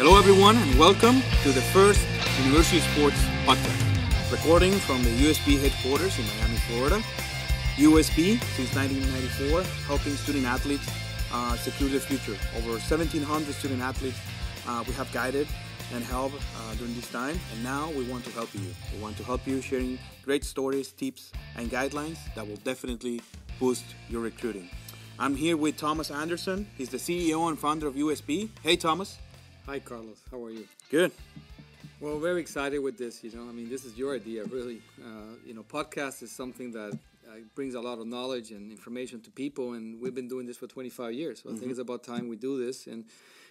Hello, everyone, and welcome to the first University Sports podcast, recording from the USB headquarters in Miami, Florida. USB, since 1994, helping student athletes secure their future. Over 1,700 student athletes we have guided and helped during this time, and now we want to help you. We want to help you sharing great stories, tips, and guidelines that will definitely boost your recruiting. I'm here with Thomas Anderson. He's the CEO and founder of USB. Hey, Thomas. Hi, Carlos. How are you? Good. Well, very excited with this. This is your idea, really. Podcast is something that brings a lot of knowledge and information to people, and we've been doing this for 25 years. So I think it's about time we do this. And,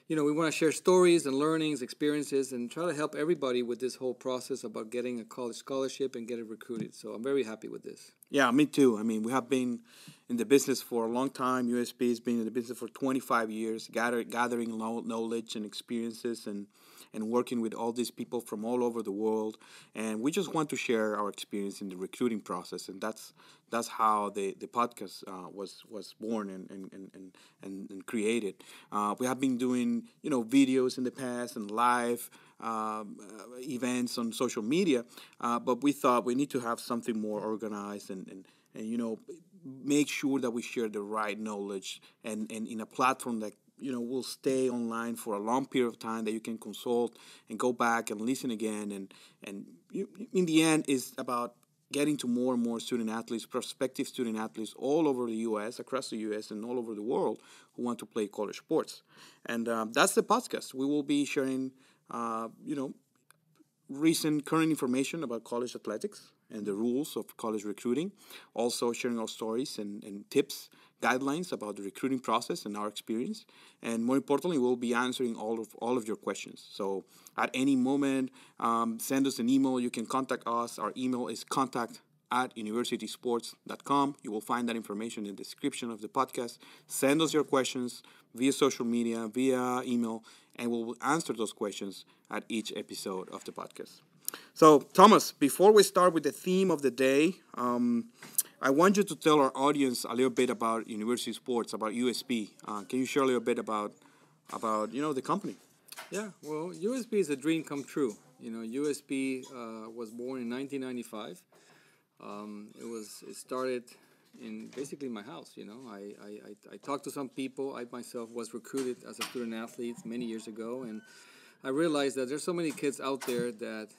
we want to share stories and learnings, experiences, and try to help everybody with this whole process about getting a college scholarship and getting recruited. So I'm very happy with this. Yeah, me too. I mean, we have been in the business for a long time. USB has been in the business for 25 years, gathering knowledge and experiences and working with all these people from all over the world. And we just want to share our experience in the recruiting process. And that's how the podcast was born and created. We have been doing, videos in the past and live events on social media, but we thought we need to have something more organized and make sure that we share the right knowledge and in a platform that will stay online for a long period of time, that you can consult and go back and listen again, and in the end is about getting to more and more student athletes, prospective student athletes all over the U.S., across the U.S., and all over the world who want to play college sports. And that's the podcast. We will be sharing recent current information about college athletics and the rules of college recruiting. Also sharing our stories and tips, guidelines about the recruiting process and our experience. And more importantly, we'll be answering all of your questions. So at any moment, send us an email. You can contact us. Our email is contact@universitysports.com. You will find that information in the description of the podcast. Send us your questions via social media, via email, and we'll answer those questions at each episode of the podcast. So, Thomas, before we start with the theme of the day, I want you to tell our audience a little bit about University Sports, about USB. Can you share a little bit about the company? Yeah, well, USB is a dream come true. USB was born in 1995. It started in basically my house. I talked to some people. I myself was recruited as a student athlete many years ago, and I realized that there's so many kids out there that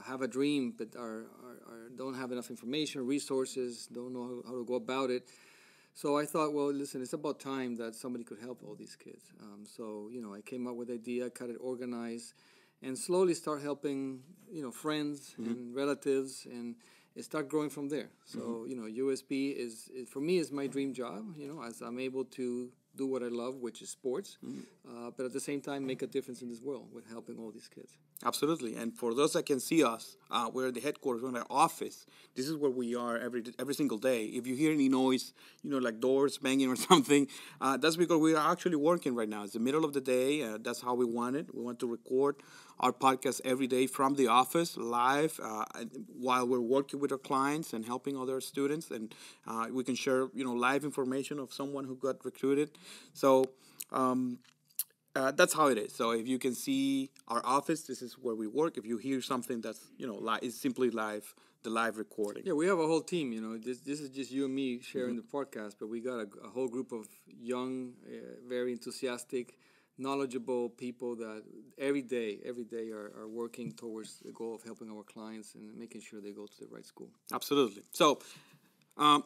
have a dream but don't have enough information, resources, don't know how to go about it. So I thought, well, listen, it's about time that somebody could help all these kids. So I came up with the idea, got it organized, and slowly start helping friends and relatives, and it start growing from there. So USB is for me is my dream job. As I'm able to do what I love, which is sports, but at the same time make a difference in this world with helping all these kids. Absolutely. And for those that can see us, we're at the headquarters, we're in our office. This is where we are every single day. If you hear any noise, like doors banging or something, that's because we are actually working right now. It's the middle of the day. That's how we want it. We want to record our podcast every day from the office, live, while we're working with our clients and helping other students. And we can share, live information of someone who got recruited. So that's how it is. So if you can see our office, this is where we work. If you hear something that's, is simply live, the live recording. Yeah, we have a whole team. This is just you and me sharing the podcast, but we got a whole group of young, very enthusiastic, knowledgeable people that every day are working towards the goal of helping our clients and making sure they go to the right school. Absolutely. So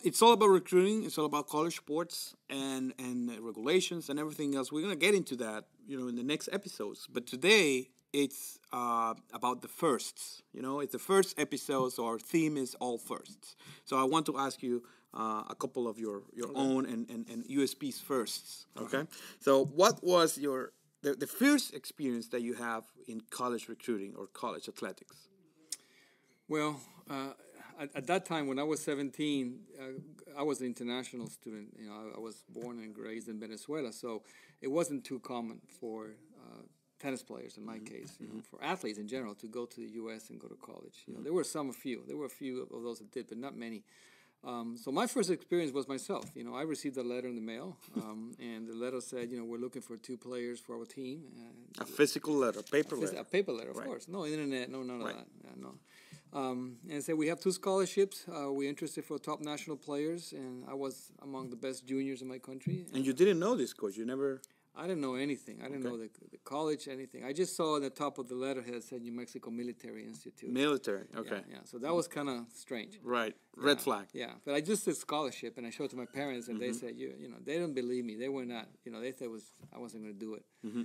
it's all about recruiting. It's all about college sports and regulations and everything else. We're going to get into that, in the next episodes. But today, it's about the firsts. It's the first episode, so our theme is all firsts. So I want to ask you a couple of your own and USP's firsts. Okay? So what was the first experience that you have in college recruiting or college athletics? Well, at that time, when I was 17, I was an international student. I was born and raised in Venezuela, so it wasn't too common for tennis players, in my case, for athletes in general, to go to the U.S. and go to college. There were a few of those that did, but not many. So my first experience was myself. You know, I received a letter in the mail, and the letter said, you know, we're looking for 2 players for our team. A physical letter, paper A letter. paper letter, of Right. course. No internet, no none of Right. that. Yeah, no. And it said we have 2 scholarships. We're interested for top national players, and I was among the best juniors in my country. And you didn't know this, coach. You never. I didn't know anything. I didn't Okay. know the college, anything. I just saw at the top of the letterhead it said New Mexico Military Institute. Military. Okay. Yeah, yeah. So that was kind of strange. Right. Red Yeah, flag. Yeah, but I just did scholarship, and I showed it to my parents, and Mm-hmm. they said, you know, they didn't believe me. They were not, you know, they thought I wasn't going to do it. Mm-hmm.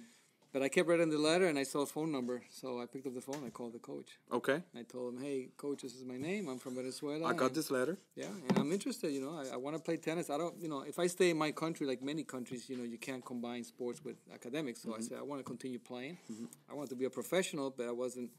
But I kept reading the letter, and I saw a phone number, so I picked up the phone. I called the coach. Okay. I told him, hey, coach, this is my name. I'm from Venezuela. I got and- this letter. Yeah, and I'm interested, you know. I want to play tennis. I don't, you know, if I stay in my country, like many countries, you know, you can't combine sports with academics. So I said, I want to continue playing. I want to be a professional, but I wasn't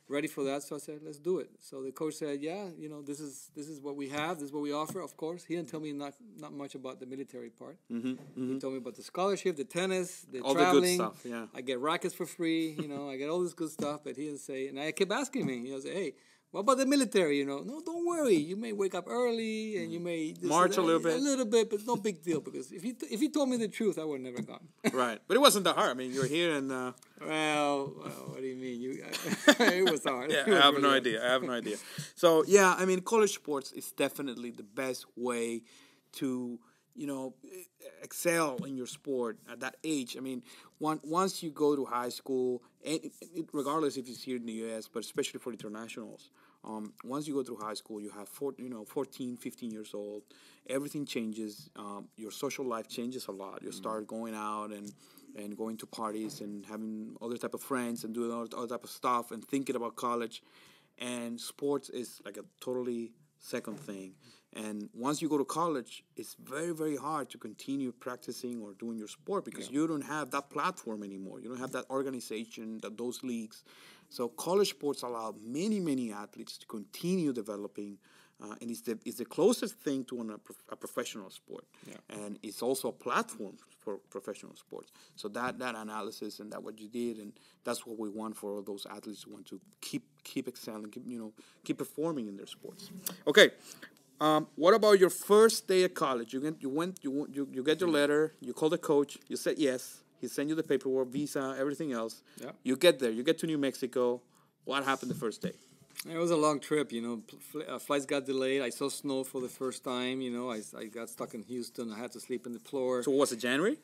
ready for that. So I said, let's do it. So the coach said, yeah, you know, this is what we have. This is what we offer, of course. He didn't tell me not much about the military part. He told me about the scholarship, the tennis, the All traveling. the good stuff. Yeah. I get rackets for free, you know, I get all this good stuff, but he didn't say, and I kept asking me, you know, say, hey, what about the military, you know? No, don't worry, you may wake up early, and you may... this March and a little that, bit. A little bit, but no big deal, because if he told me the truth, I would have never gone. Right. But it wasn't that hard. I mean, you're here and. Well, what do you mean? It was hard. Yeah, It was I have really no hard. idea. I have no idea. So yeah, I mean, college sports is definitely the best way to, you know, excel in your sport at that age. I mean, once you go to high school, and regardless if it's here in the U.S., but especially for internationals, once you go through high school, you have 14, 15 years old. Everything changes. Your social life changes a lot. You start going out and going to parties and having other type of friends and doing other type of stuff and thinking about college. And sports is like a totally second thing. And once you go to college, it's very, very hard to continue practicing or doing your sport because you don't have that platform anymore. You don't have that organization, those leagues. So college sports allow many, many athletes to continue developing, and it's the closest thing to a professional sport. Yeah. And it's also a platform for professional sports. So that analysis and that what you did, and that's what we want for all those athletes who want to keep excelling, keep performing in their sports. Okay. What about your first day at college? You get your letter. You call the coach. You said yes. He sent you the paperwork, visa, everything else. Yeah. You get there. You get to New Mexico. What happened the first day? It was a long trip, you know. Flights got delayed. I saw snow for the first time, you know. I got stuck in Houston. I had to sleep on the floor. So was it January?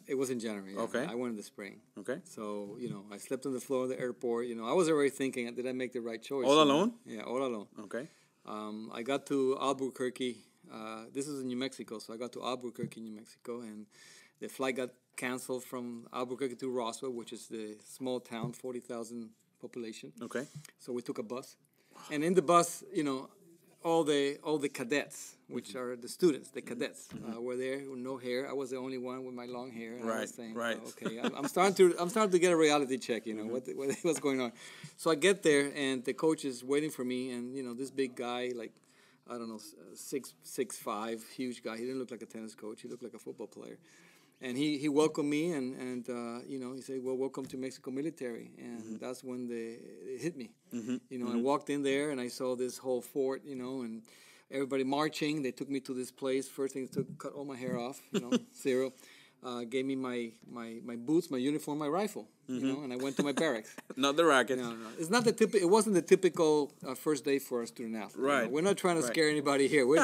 It was in January. Yeah. Okay. I went in the spring. Okay. So, you know, I slept on the floor of the airport. You know, I was already thinking, did I make the right choice? All you know? alone? Yeah, all alone. Okay. I got to Albuquerque. This is in New Mexico, so I got to Albuquerque, New Mexico, and the flight got canceled from Albuquerque to Roswell, which is the small town, 40,000 population. Okay. So we took a bus, and in the bus, you know, all the cadets, which are the students, the cadets, were there with no hair. I was the only one with my long hair. And I was saying, right. oh, okay, I'm starting to get a reality check. You know what's going on. So I get there, and the coach is waiting for me, and you know this big guy, like I don't know, 6'5", huge guy. He didn't look like a tennis coach. He looked like a football player. And he welcomed me, and you know, he said, well, welcome to Mexico Military. And that's when it hit me. You know, I walked in there, and I saw this whole fort, you know, and everybody marching. They took me to this place. First thing, cut all my hair off, you know, zero. Gave me my boots, my uniform, my rifle, you know, and I went to my barracks. Not the racket. No. It's not it wasn't the typical first day for a student athlete. Right. You know? We're not trying to Right. scare anybody here. We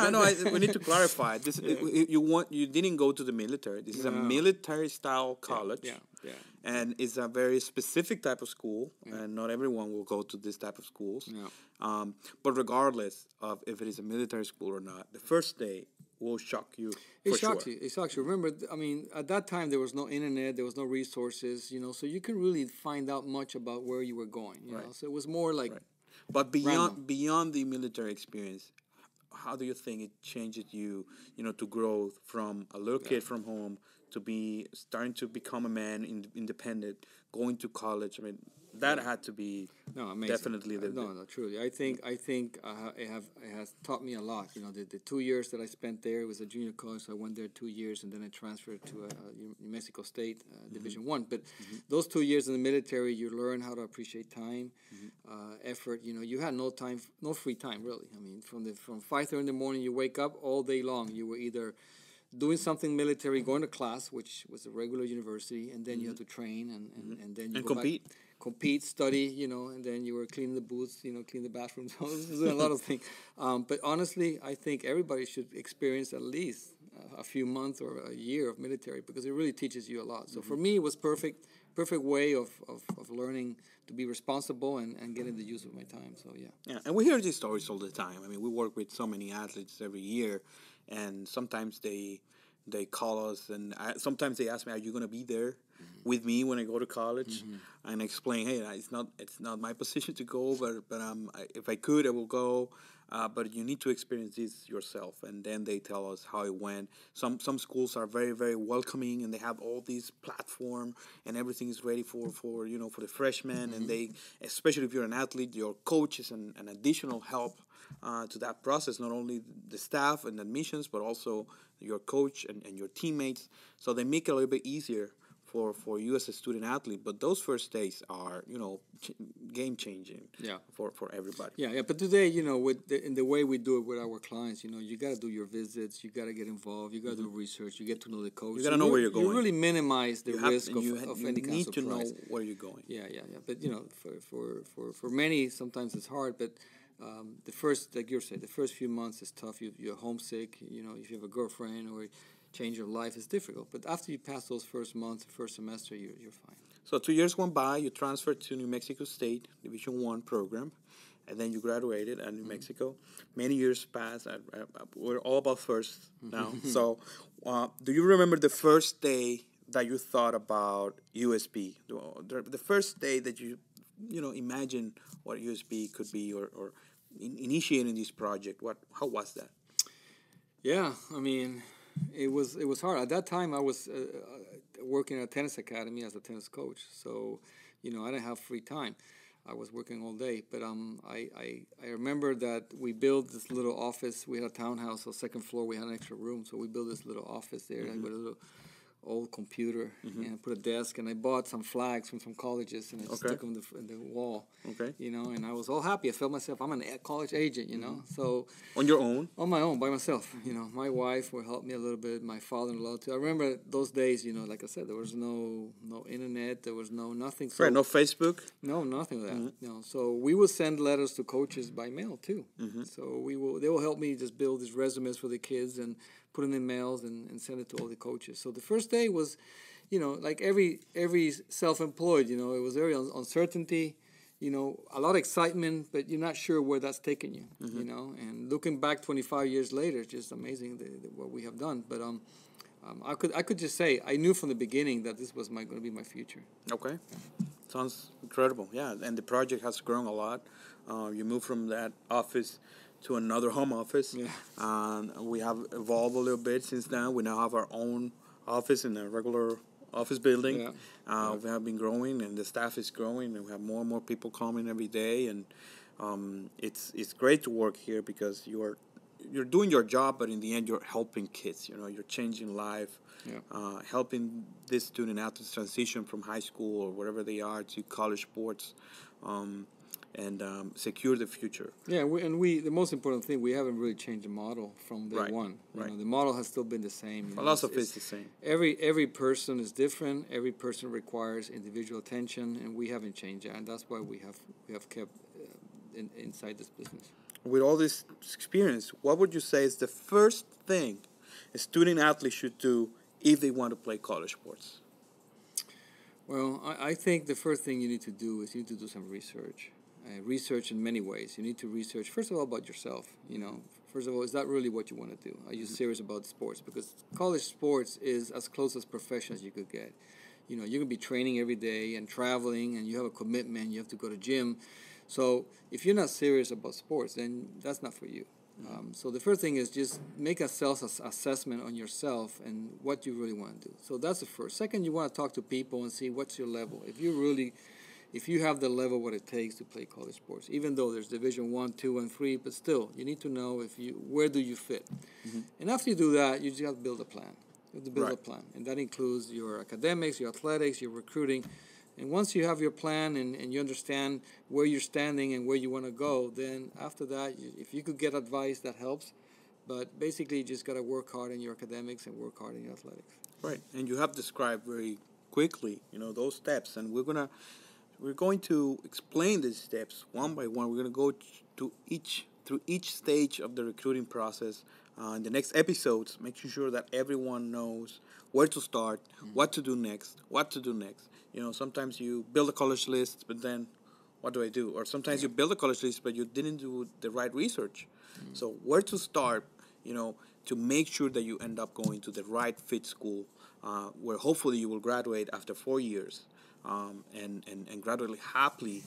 need to clarify. This you didn't go to the military. This is a military style college. Yeah. And it's a very specific type of school, and not everyone will go to this type of schools. Yeah. But regardless of if it is a military school or not, the first day will shock you. It shocks you. It shocks you. Remember, I mean, at that time there was no internet, there was no resources, you know, so you couldn't really find out much about where you were going. You know, so it was more like. Right. But Random. beyond the military experience, how do you think it changes you, you know, to grow from a little kid from home to be starting to become a man, independent, going to college. I mean, that had to be No, amazing. definitely No, truly. I think it has taught me a lot. You know, the 2 years that I spent there, it was a junior college. So I went there 2 years, and then I transferred to New Mexico State Division One. But those 2 years in the military, you learn how to appreciate time, effort. You know, you had no time, no free time really. I mean, from 5:30 in the morning, you wake up all day long. You were either doing something military, going to class, which was a regular university, and then you had to train, and then you and go compete. back, compete, study, you know, and then you were cleaning the booths, you know, clean the bathrooms, doing a lot of things. But honestly, I think everybody should experience at least a few months or a year of military because it really teaches you a lot. So for me, it was perfect way of learning to be responsible and getting the use of my time. So yeah. Yeah, and we hear these stories all the time. I mean, we work with so many athletes every year, and sometimes they call us, and sometimes they ask me, "Are you going to be there with me when I go to college?" And I explain, "Hey, it's not my position to go, but if I could, I will go. But you need to experience this yourself." And then they tell us how it went. Some schools are very very welcoming, and they have all these platform, and everything is ready for for the freshmen. And they, especially if you're an athlete, your coach is an additional help to that process. Not only the staff and admissions, but also your coach and your teammates. So they make it a little bit easier for you as a student athlete. But those first days are game changing. Yeah. For everybody. Yeah. But today, you know, in the way we do it with our clients, you know, you got to do your visits, you got to get involved, you got to do research, you get to know the coach. You got to know where you're going. You really minimize the risk of any kind of surprise. You need to know where you're going. Yeah. But you know, for many, sometimes it's hard. But the first, like you're saying, the first few months is tough. You're homesick. You know, if you have a girlfriend or change your life, it's difficult. But after you pass those first months, first semester, you're fine. So 2 years went by. You transferred to New Mexico State Division I program, and then you graduated at New Mexico. Many years passed. We're all about first now. So, do you remember the first day that you thought about USB? The first day that you imagine what USB could be, or initiating this project. How was that? Yeah, I mean, it was hard. At that time, I was working at a tennis academy as a tennis coach, so I didn't have free time. I was working all day, but I remember that we built this little office. We had a townhouse, so second floor we had an extra room, so we built this little office there with a little old computer and put a desk, and I bought some flags from some colleges and I stuck them in the wall. Okay. And I was all happy. I felt myself, I'm a college agent, So on your own? On my own, by myself. My wife would help me a little bit, my father-in-law too. I remember those days, like I said, there was no internet, there was nothing. So, right, no Facebook? No, nothing like that. So we would send letters to coaches by mail too. So they will help me just build these resumes for the kids and put them in mails and send it to all the coaches. So the first day was, like every self-employed, it was very uncertainty, a lot of excitement, but you're not sure where that's taking you, And looking back 25 years later, it's just amazing what we have done. But I could just say I knew from the beginning that this was going to be my future. Okay, sounds incredible. Yeah, and the project has grown a lot. You moved from that office to another home office. Yeah. We have evolved a little bit since then. We now have our own office in a regular office building. Yeah. We have been growing, and the staff is growing, and we have more and more people coming every day. And it's great to work here because you're doing your job, but in the end, you're helping kids. You're changing life, helping this student athletes transition from high school or wherever they are to college sports. And secure the future. Yeah, the most important thing, we haven't really changed the model from day one. The model has still been the same. Philosophy is the same. Every person is different. Every person requires individual attention, and we haven't changed that. And that's why we have kept inside this business. With all this experience, what would you say is the first thing a student athlete should do if they want to play college sports? Well, I think the first thing you need to do is you need to do some research. Research in many ways. You need to research, first of all, about yourself. First of all, is that really what you want to do? Are you serious about sports? Because college sports is as close as profession as you could get. You can be training every day and traveling, and you have a commitment. You have to go to gym. So if you're not serious about sports, then that's not for you. So the first thing is just make a assessment on yourself and what you really want to do. So that's the first. Second, you want to talk to people and see what's your level. If you have the level what it takes to play college sports, even though there's Division 1, 2, and 3, but still you need to know where do you fit. And after you do that, you just have to build a plan. You have to build a plan, and that includes your academics, your athletics, your recruiting. And once you have your plan and you understand where you're standing and where you want to go, then after that, if you could get advice, that helps. But basically, you just got to work hard in your academics and work hard in your athletics. Right, and you have described very quickly, those steps, and we're going to explain these steps one by one. We're going to go through each stage of the recruiting process in the next episodes, making sure that everyone knows where to start, what to do next. Sometimes you build a college list, but then what do I do? Or sometimes you build a college list, but you didn't do the right research. So where to start, to make sure that you end up going to the right fit school, where hopefully you will graduate after 4 years, and graduate happily,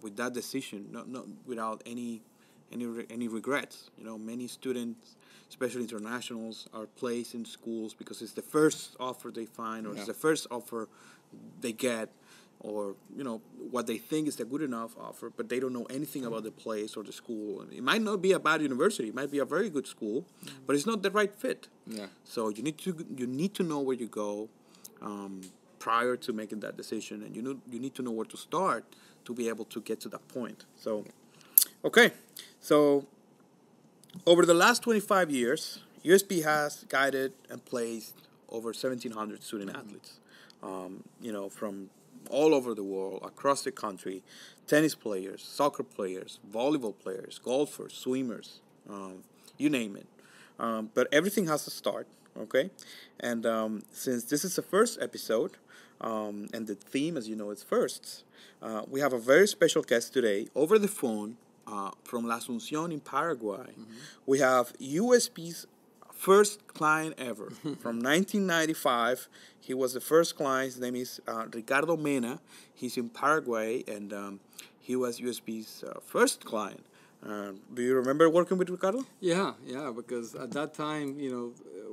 with that decision, not without any regrets. Many students, especially internationals, are placed in schools because it's the first offer they find, or it's the first offer they get, or what they think is a good enough offer, but they don't know anything about the place or the school. It might not be a bad university; it might be a very good school, but it's not the right fit. Yeah. So you need to know where you go prior to making that decision, and you need to know where to start to be able to get to that point. So, okay, so over the last 25 years, USP has guided and placed over 1,700 student athletes, from all over the world, across the country, tennis players, soccer players, volleyball players, golfers, swimmers, you name it. But everything has to start, okay? And since this is the first episode, and the theme, as you know, is firsts, we have a very special guest today over the phone from La Asunción in Paraguay. We have USP's first client ever from 1995. He was the first client. His name is Ricardo Mena. He's in Paraguay, and he was USP's first client. Do you remember working with Ricardo? Yeah, because at that time,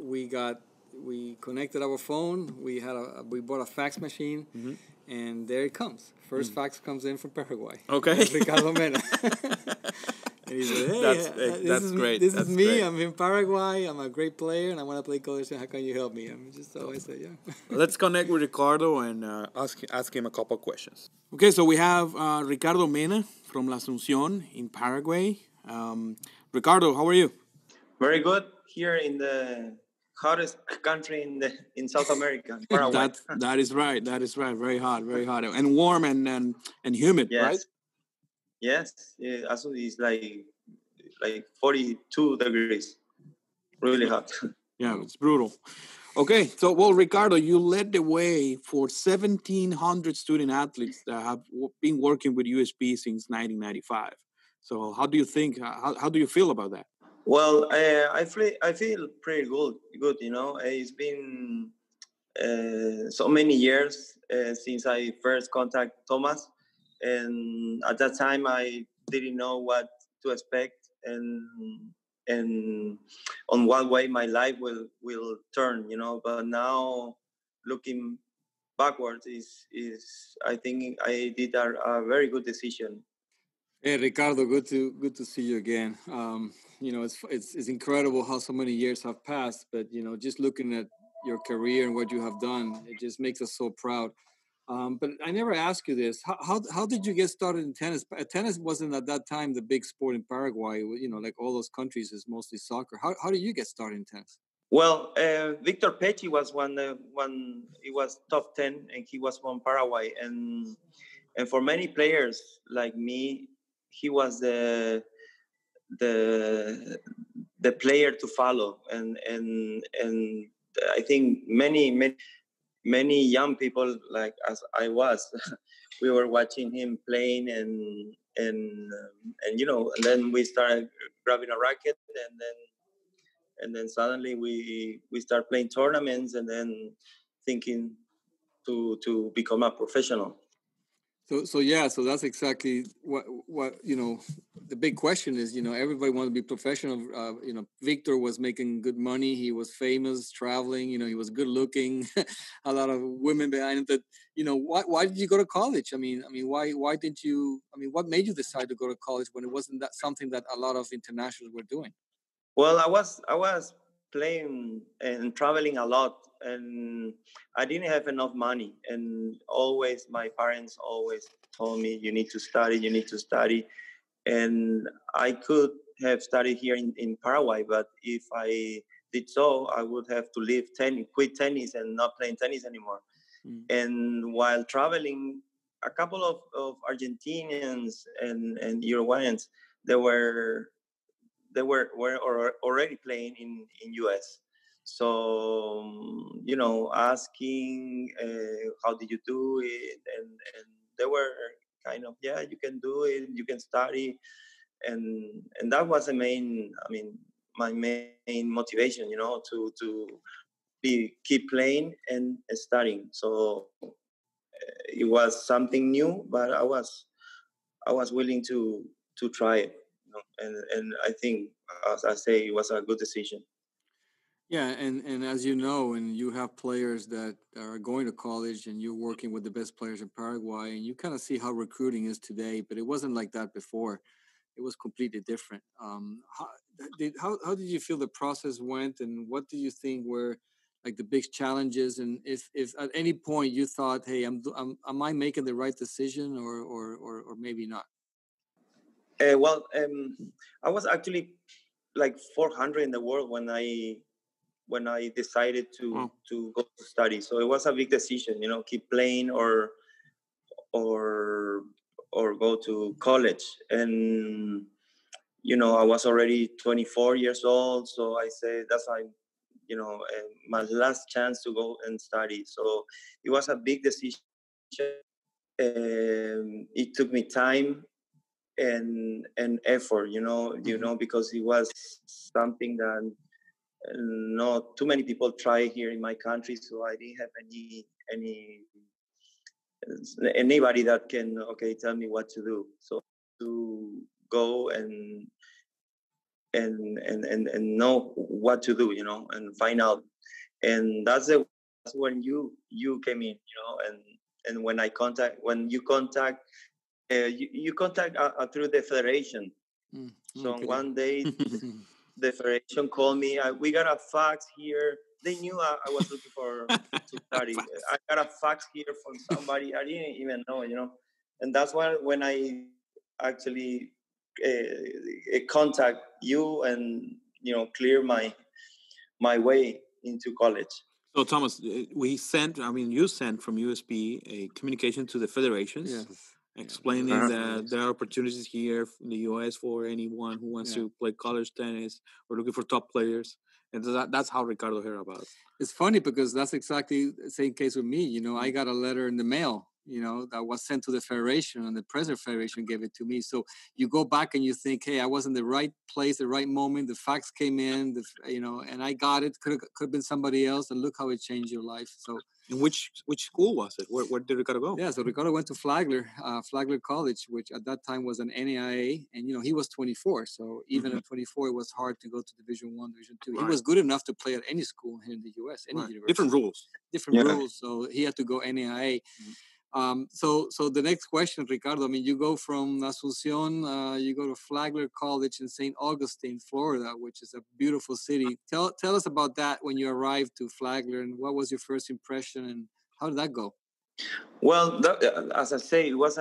we connected our phone. We bought a fax machine, and there it comes. First fax comes in from Paraguay. Okay. Ricardo Mena. And he said, "Hey, that's great. This is me. Great. I'm in Paraguay. I'm a great player, and I want to play college. How can you help me?" I said, "Yeah." Let's connect with Ricardo and ask him a couple of questions. Okay, so we have Ricardo Mena from La Asunción in Paraguay. Ricardo, how are you? Very good. Here in the hottest country in South America, Paraguay. that is right. Very hot, and warm and humid, yes. Right? Yes, also it's like 42 degrees, really hot. Yeah, it's brutal. Okay, so Ricardo, you led the way for 1,700 student athletes that have been working with USP since 1995. So, how do you think? How do you feel about that? Well, I feel pretty good. It's been so many years since I first contacted Thomas. And at that time, I didn't know what to expect and on what way my life will turn, But now, looking backwards, is I think I did a very good decision. Hey Ricardo, good to see you again. It's incredible how so many years have passed, but just looking at your career and what you have done, it just makes us so proud. But I never asked you this. How did you get started in tennis? Tennis wasn't at that time the big sport in Paraguay. Like all those countries, is mostly soccer. How did you get started in tennis? Well, Victor Pecci was one. He was top 10, and he was from Paraguay. And for many players like me, he was the player to follow. And I think many young people, like as I was, we were watching him playing, and then we started grabbing a racket, and then suddenly we start playing tournaments, and then thinking to become a professional. So yeah, so that's exactly what the big question is. Everybody wants to be professional. Victor was making good money. He was famous, traveling. He was good looking. A lot of women behind him. That why did you go to college? Why didn't you? What made you decide to go to college when it wasn't that something that a lot of internationals were doing? Well, I was playing and traveling a lot, and I didn't have enough money. And always, my parents always told me, "You need to study. You need to study." And I could have studied here in Paraguay, but if I did so, I would have to leave tennis, quit tennis, and not playing tennis anymore. And while traveling, a couple of Argentinians and Uruguayans, they were already playing in US. So asking how did you do it, and they were kind of, yeah, you can do it, you can study, and that was the main, my main motivation, to keep playing and studying. So it was something new, but I was willing to try it, and I think, as I say, it was a good decision. Yeah, and as you know, and you have players that are going to college, and you're working with the best players in Paraguay, and you kind of see how recruiting is today, but it wasn't like that before. It was completely different. How did you feel the process went, and what do you think were like the big challenges? And if at any point you thought, hey, am I making the right decision, or maybe not? Well, I was actually like 400 in the world when I decided to go to study. So it was a big decision, keep playing or or go to college. And I was already 24 years old, so I said that's my last chance to go and study. So it was a big decision. It took me time and effort, because it was something that not too many people try here in my country. So I didn't have anybody that can tell me what to do. So to go and know what to do, and find out. And that's when you came in, and when you contact you contact through the federation. So Okay. one day the federation called me. We got a fax here. They knew I was looking for to study. I got a fax here from somebody I didn't even know, and that's when I actually contact you and clear my way into college. So, Thomas, you sent from USB a communication to the federations, Yes. explaining that there are opportunities here in the US for anyone who wants to play college tennis or looking for top players. And that's how Ricardo heard about it. It's funny because that's exactly the same case with me. I got a letter in the mail, that was sent to the federation, and the president federation gave it to me. So you go back and you think, hey, I was in the right place, the right moment. The fax came in, and I got it. Could have been somebody else, and look how it changed your life. So. And which school was it? Where did Ricardo go? Yeah, so Ricardo went to Flagler College, which at that time was an NAIA, and he was 24. So even at 24, it was hard to go to Division I, Division II. He was good enough to play at any school here in the U.S., any university. Different rules. Different rules. So he had to go NAIA. So the next question, Ricardo, you go from Asunción, you go to Flagler College in St. Augustine, Florida, which is a beautiful city. Tell us about that when you arrived to Flagler, and what was your first impression, and how did that go? Well, as I say, it was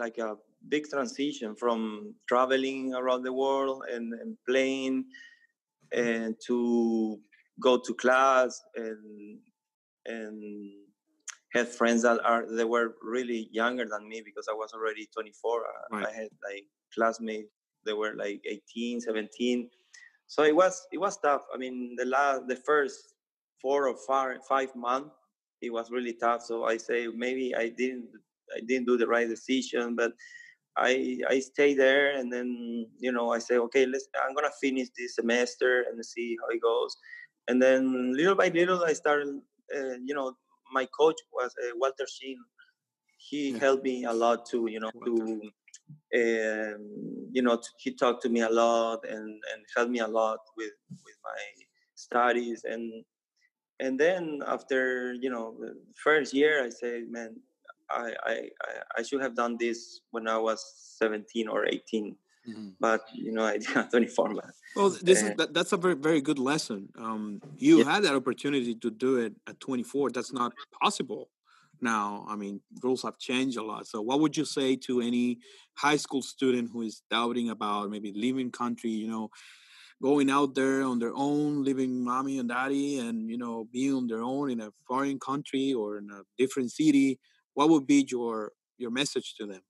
like a big transition from traveling around the world and playing, and to go to class and had friends they were really younger than me, because I was already 24. I had like classmates, they were like 18, 17. So it was tough. The first 4 or 5 months, it was really tough. So I say maybe I didn't do the right decision, but I stayed there, and then I say, okay, I'm gonna finish this semester and see how it goes. And then little by little I started. My coach was Walter Sheen. he Yeah. helped me a lot too. He talked to me a lot and helped me a lot with my studies. And then after the first year, I said, man, I should have done this when I was 17 or 18. But I did not 24. But Well, that's a very very good lesson. You had that opportunity to do it at 24. That's not possible now. I mean, rules have changed a lot. So, what would you say to any high school student who is doubting about maybe leaving country? Going out there on their own, leaving mommy and daddy, and being on their own in a foreign country or in a different city. What would be your message to them?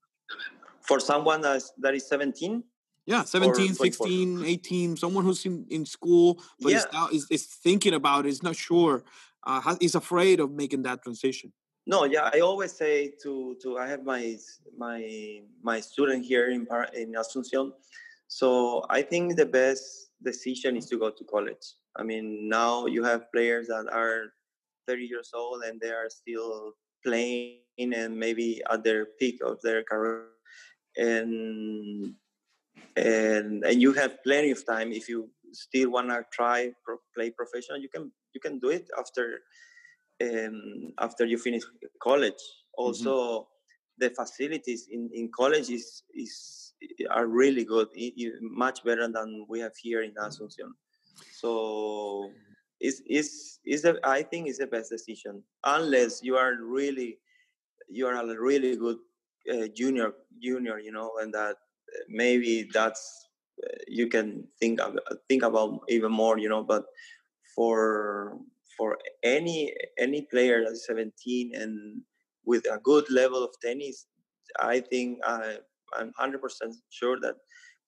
for someone that is 17 Yeah, or 17, 24. 16, 18, someone who's in school, but Yeah. is thinking about it, is not sure, is afraid of making that transition. No, yeah, I always say to I have my student here in Asunción. So I think the best decision is to go to college. I mean, now you have players that are 30 years old and they are still playing and maybe at their peak of their career. And and you have plenty of time. If you still want to play professional, you can do it after you finish college. Also, the facilities in college are really good, much better than we have here in Asunción. So I think it's the best decision, unless you are a really good junior, and that maybe that's you can think about even more, But for any player that's 17 and with a good level of tennis, I think I'm 100% sure that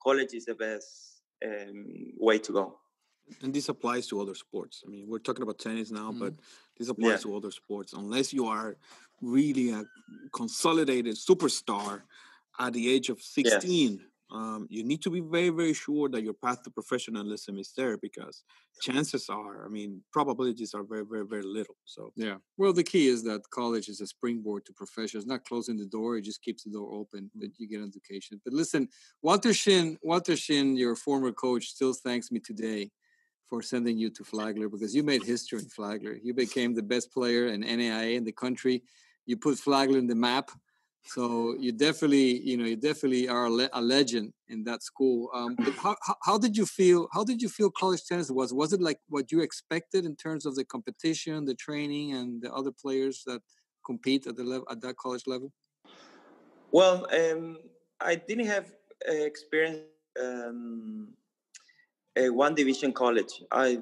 college is the best way to go. And this applies to other sports. I mean, we're talking about tennis now, but this applies to other sports. Unless you are really a consolidated superstar at the age of 16, you need to be very, very sure that your path to professionalism is there, because chances are, I mean, probabilities are very, very, very little. So, Yeah. Well, the key is that college is a springboard to profession. It's not closing the door. It just keeps the door open that you get an education. But listen, Walter Shin, your former coach, still thanks me today for sending you to Flagler, because you made history in Flagler. You became the best player in NAIA in the country. You put Flagler in the map. So you definitely are a legend in that school. But how did you feel? How did you feel college tennis was? Was it like what you expected in terms of the competition, the training, and the other players that compete at that college level? Well, I didn't have experience. A one division college. I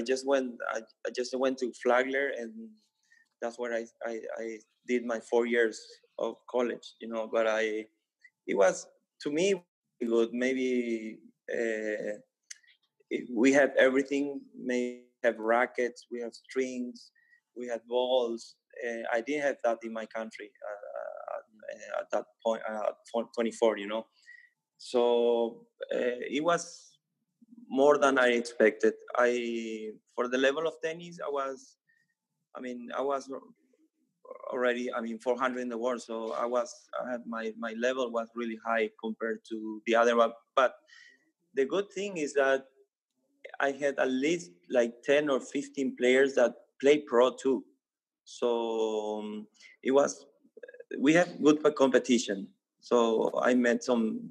just went to Flagler, and that's where I did my 4 years of college. But it was, to me, good. Maybe we have everything. Maybe have rackets, we have strings, we had balls. I didn't have that in my country at that point. 24, So it was more than I expected. For the level of tennis, I was already 400 in the world, so I had my level was really high compared to the other one. But the good thing is that I had at least like 10 or 15 players that play pro too. So we have good competition. So I met some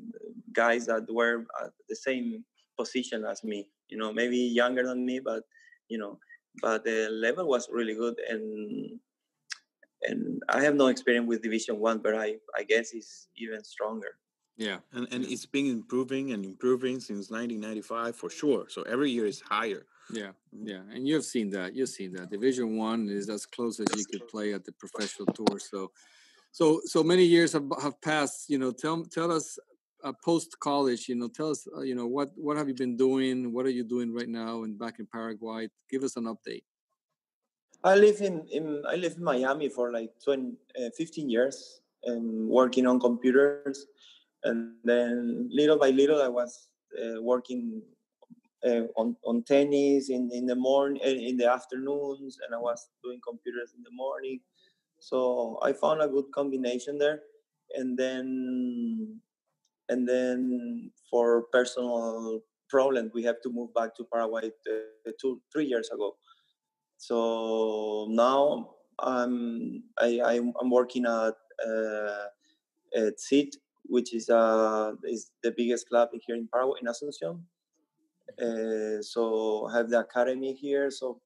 guys that were at the same position as me, maybe younger than me, but the level was really good. And I have no experience with Division 1, but I guess it's even stronger. Yeah. And it's been improving since 1995 for sure. So every year is higher. Yeah, yeah, and you've seen that. Division 1 is as close as you could play at the professional tour. So many years have passed. Tell us post college. Tell us. What have you been doing? What are you doing right now? And back in Paraguay, give us an update. I live in Miami for like 15 years and working on computers, and then little by little I was working on tennis in the morning, in the afternoons, and I was doing computers in the morning. So I found a good combination there, and then for personal problems, we have to move back to Paraguay 2-3 years ago. So now I'm working at SIT, which is the biggest club here in Paraguay, in Asuncion. So I have the academy here. So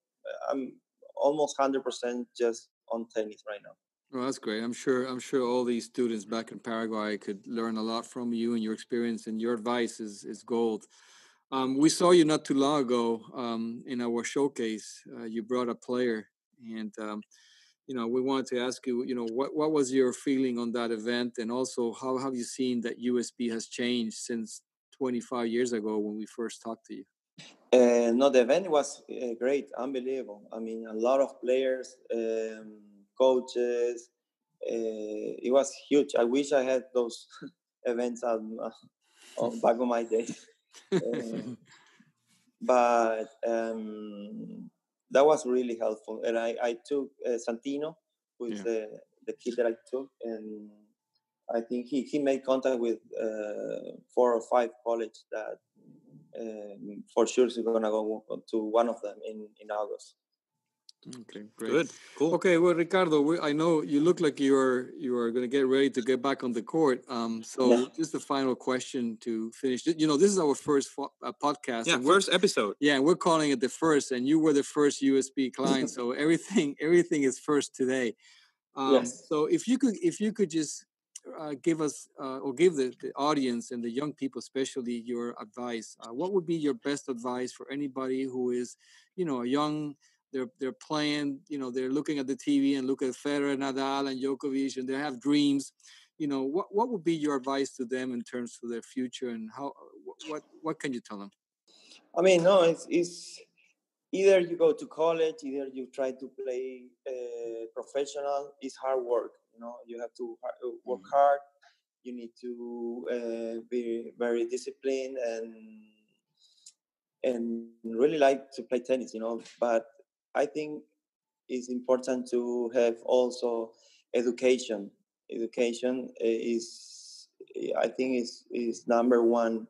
I'm almost 100% just on tennis right now. Well, that's great. I'm sure. I'm sure all these students back in Paraguay could learn a lot from you and your experience. And your advice is gold. We saw you not too long ago in our showcase. You brought a player, and we wanted to ask you. What was your feeling on that event, and also how have you seen that USB has changed since 25 years ago when we first talked to you? No, the event was great, unbelievable. I mean, a lot of players, coaches. It was huge. I wish I had those events on back of my days. But that was really helpful. And I took Santino, who is the kid that I took, and I think he made contact with 4 or 5 colleges that for sure is going to go to one of them in August. Okay, great. Good, cool. Okay, well, Ricardo, I know you look like you are going to get ready to get back on the court. So just the final question to finish. This is our first podcast. Yeah, first episode. Yeah, and we're calling it the first, and you were the first USB client, so everything is first today. Yes. So if you could just give us or give the audience and the young people especially your advice, what would be your best advice for anybody who is a young, they're playing, they're looking at the TV and look at Federer, Nadal, and Djokovic, and they have dreams. What would be your advice to them in terms of their future, and what can you tell them? I mean, no, it's either you go to college, either you try to play professional. It's hard work. You have to work hard. You need to be very disciplined and really like to play tennis. But I think it's important to have also education. Education is, I think, is number one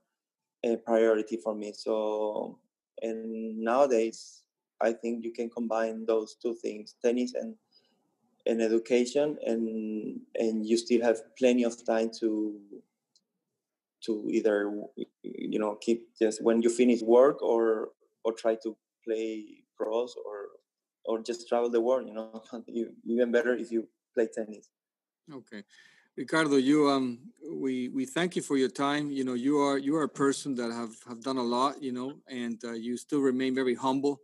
priority for me. So, and nowadays, I think you can combine those two things: tennis and education, and you still have plenty of time to either keep just when you finish work or try to play pros or just travel the world. Even better if you play tennis. Okay. Ricardo, we thank you for your time. You are a person that have done a lot, and you still remain very humble.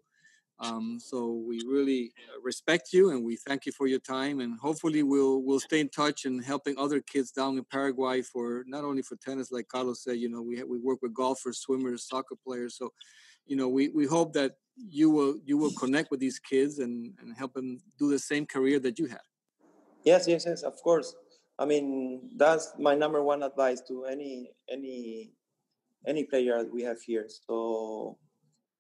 So we really respect you, and we thank you for your time. And hopefully we'll stay in touch and helping other kids down in Paraguay for not only for tennis, like Carlos said. We work with golfers, swimmers, soccer players. So we hope that you will connect with these kids and help them do the same career that you had. Yes, of course. I mean, that's my number one advice to any player we have here. So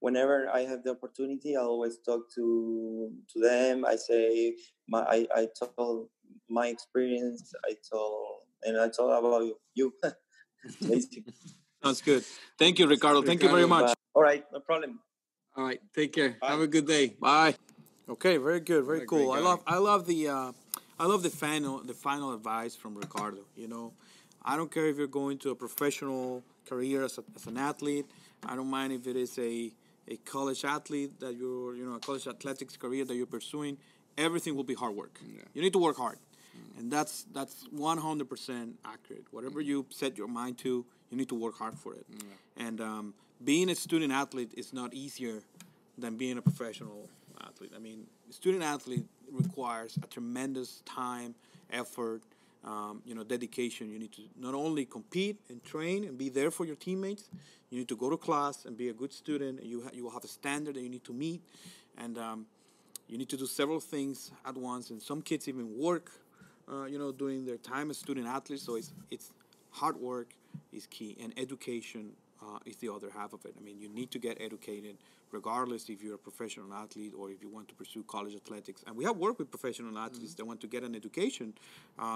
whenever I have the opportunity, I always talk to them. I say I told my experience. I told about you. Basically. Sounds good. Thank you, Ricardo. Thank you very much. All right, no problem. All right, take care. Bye. Have a good day. Bye. Okay, very good, very cool. I love the final advice from Ricardo. I don't care if you're going to a professional career as an athlete. I don't mind if it is a college athlete that a college athletics career that you're pursuing. Everything will be hard work. Yeah. You need to work hard, and that's 100% accurate. Whatever you set your mind to, you need to work hard for it. Yeah. And being a student athlete is not easier than being a professional athlete. I mean, student athlete requires a tremendous time, effort, dedication. You need to not only compete and train and be there for your teammates, you need to go to class and be a good student. And you will have a standard that you need to meet, and you need to do several things at once. And some kids even work, during their time as student athletes. So it's hard work is key, and education is the other half of it. I mean, you need to get educated, regardless if you're a professional athlete or if you want to pursue college athletics. And we have worked with professional athletes that want to get an education.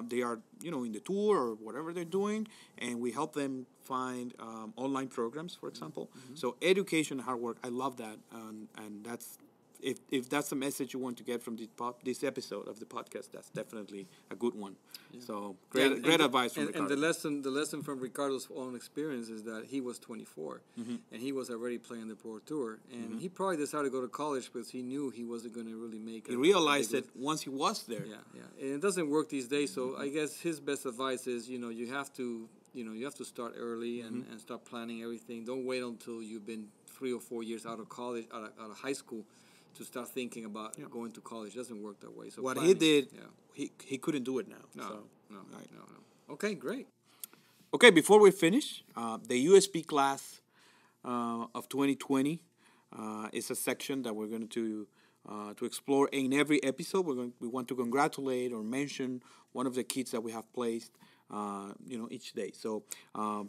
They are, in the tour or whatever they're doing, and we help them find online programs, for example. So education, hard work, I love that, and that's. If that's the message you want to get from this episode of the podcast, that's definitely a good one. Yeah. So great advice from Ricardo. And the lesson from Ricardo's own experience is that he was 24 and he was already playing the Pro Tour, and he probably decided to go to college because he knew he wasn't going to really make it. He realized it once he was there. Yeah. And it doesn't work these days. So I guess his best advice is, you have to start early and start planning everything. Don't wait until you've been 3 or 4 years out of college, out of high school, to start thinking about going to college. It doesn't work that way. So what he did, he couldn't do it now. No. Okay, great. Okay, before we finish, the USB class of 2020 is a section that we're going to explore in every episode. We want to congratulate or mention one of the kids that we have placed, each day. So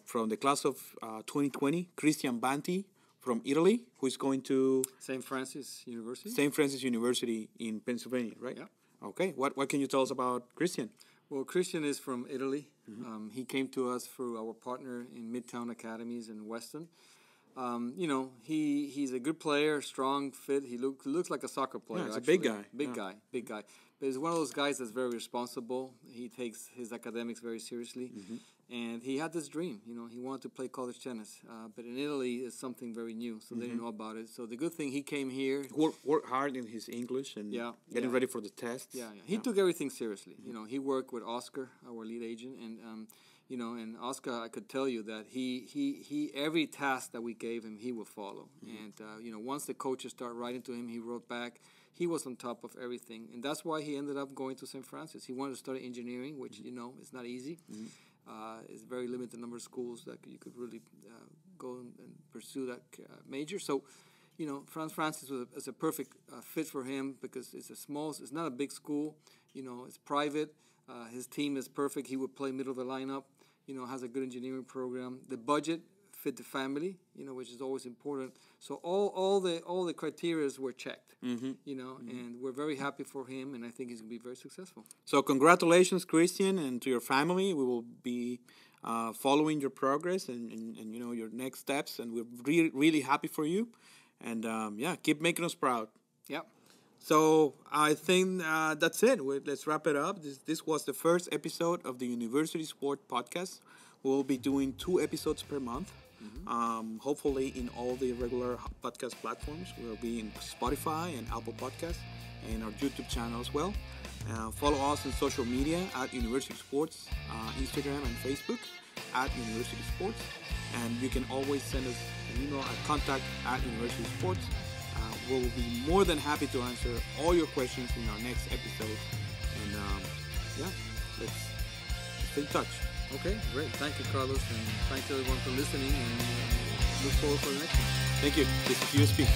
from the class of 2020, Christian Banti from Italy, who is going to St. Francis University. St. Francis University in Pennsylvania, right? Yeah. Okay. What can you tell us about Christian? Well, Christian is from Italy. He came to us through our partner in Midtown Academies in Weston. He's a good player, strong, fit. He looks like a soccer player. Yeah, he's actually. a big guy. Big guy. But he's one of those guys that's very responsible. He takes his academics very seriously. And he had this dream, he wanted to play college tennis. But in Italy, it's something very new, so they didn't know about it. So the good thing, he came here. Worked hard in his English and getting ready for the tests. Yeah. He took everything seriously. He worked with Oscar, our lead agent, and and Oscar, I could tell you that he every task that we gave him, he would follow. And once the coaches start writing to him, he wrote back. He was on top of everything, and that's why he ended up going to St. Francis. He wanted to study engineering, which is not easy. It's very limited number of schools that you could really go and pursue that major. So, Francis was a perfect fit for him because it's not a big school. It's private. His team is perfect. He would play middle of the lineup. Has a good engineering program. The budget fit the family, which is always important. So all the criteria were checked, and we're very happy for him, and I think he's going to be very successful. So congratulations, Christian, and to your family. We will be following your progress and your next steps, and we're really happy for you. And keep making us proud. Yep. So I think that's it. Let's wrap it up. This was the first episode of the University Sport Podcast. We'll be doing 2 episodes per month. Hopefully in all the regular podcast platforms. We'll be in Spotify and Apple Podcasts and our YouTube channel as well. Follow us on social media at University Sports, Instagram and Facebook at University Sports. And you can always send us an email at contact@University Sports. We'll be more than happy to answer all your questions in our next episode. And let's stay in touch. Okay, great. Thank you, Carlos, and thanks everyone for listening, and look forward for the next one. Thank you. This is USP.